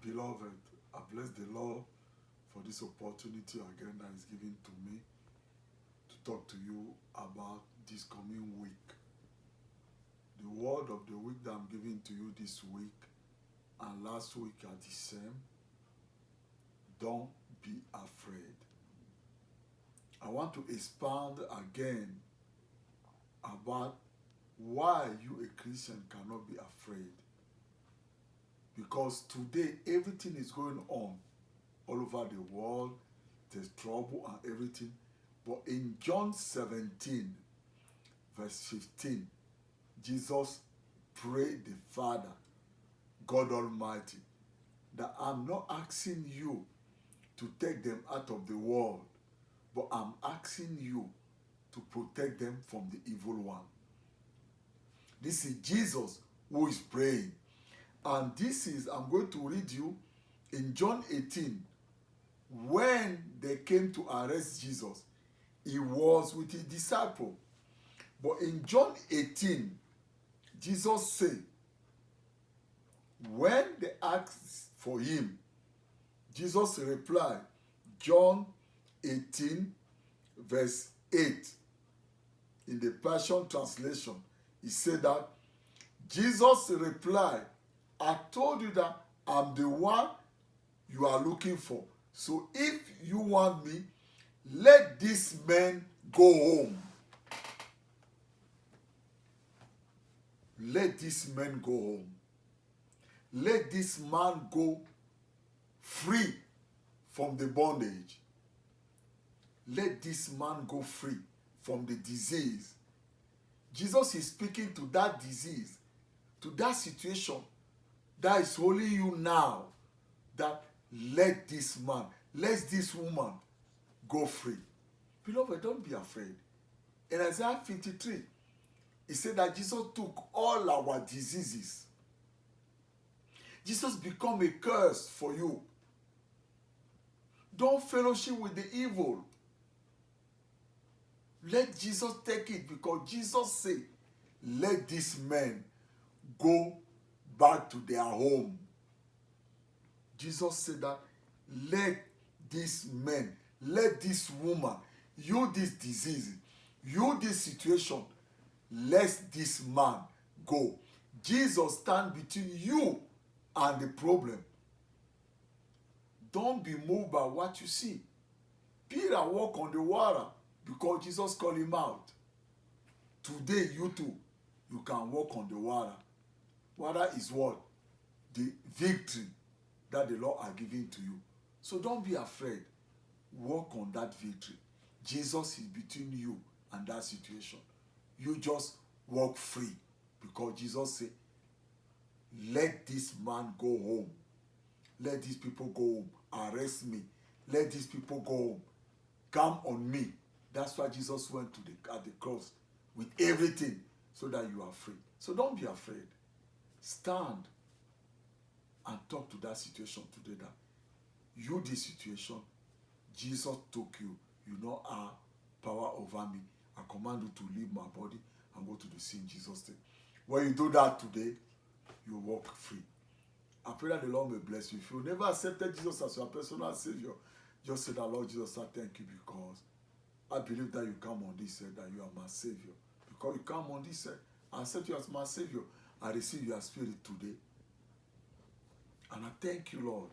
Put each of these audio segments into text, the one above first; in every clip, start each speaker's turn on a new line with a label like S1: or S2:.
S1: Beloved, I bless the Lord for this opportunity again that is given to me to talk to you about this coming week. The word of the week that I'm giving to you this week and last week are the same. Don't be afraid. I want to expound again about why you, a Christian, cannot be afraid. Because today, everything is going on all over the world. There's trouble and everything. But in John 17, verse 15, Jesus prayed the Father, God Almighty, that I'm not asking you to take them out of the world, but I'm asking you to protect them from the evil one. This is Jesus who is praying. And this is, I'm going to read you in John 18, when they came to arrest Jesus, he was with his disciple. But in John 18, Jesus said, when they asked for him, Jesus replied, John 18, verse 8, in the Passion Translation, he said that Jesus replied, I told you that I'm the one you are looking for. So if you want me, let this man go home. Let this man go home. Let this man go free from the bondage. Let this man go free from the disease. Jesus is speaking to that disease, to that situation that is holding you now, that let this man, let this woman go free. Beloved, don't be afraid. In Isaiah 53, he said that Jesus took all our diseases. Jesus became a curse for you. Don't fellowship with the evil. Let Jesus take it, because Jesus said, let these men go back to their home. Jesus said that, let these men, let this woman, you this disease, you this situation, let this man go. Jesus stand between you and the problem. Don't be moved by what you see. Peter walked on the water because Jesus called him out. Today, you too, you can walk on the water. Water is what? The victory that the Lord are giving to you. So don't be afraid. Walk on that victory. Jesus is between you and that situation. You just walk free, because Jesus said, let this man go home. Let these people go home. Arrest me. Let these people go home. Come on me. That's why Jesus went to at the cross with everything, so that you are free. So don't be afraid. Stand and talk to that situation today, that you, this situation, Jesus took you. You know our power over me. I command you to leave my body and go to the sea in Jesus' name. When you do that today, you walk free. I pray that the Lord may bless you. If you never accepted Jesus as your personal Savior, just say that, Lord Jesus, I thank you, because I believe that you come on this side, that you are my Savior. Because you come on this side, I accept you as my Savior. I receive your spirit today. And I thank you, Lord.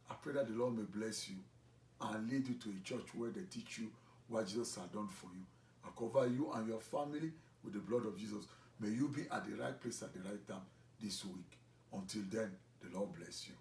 S1: I pray that the Lord may bless you and lead you to a church where they teach you what Jesus has done for you. I cover you and your family with the blood of Jesus. May you be at the right place at the right time this week. Until then, the Lord bless you.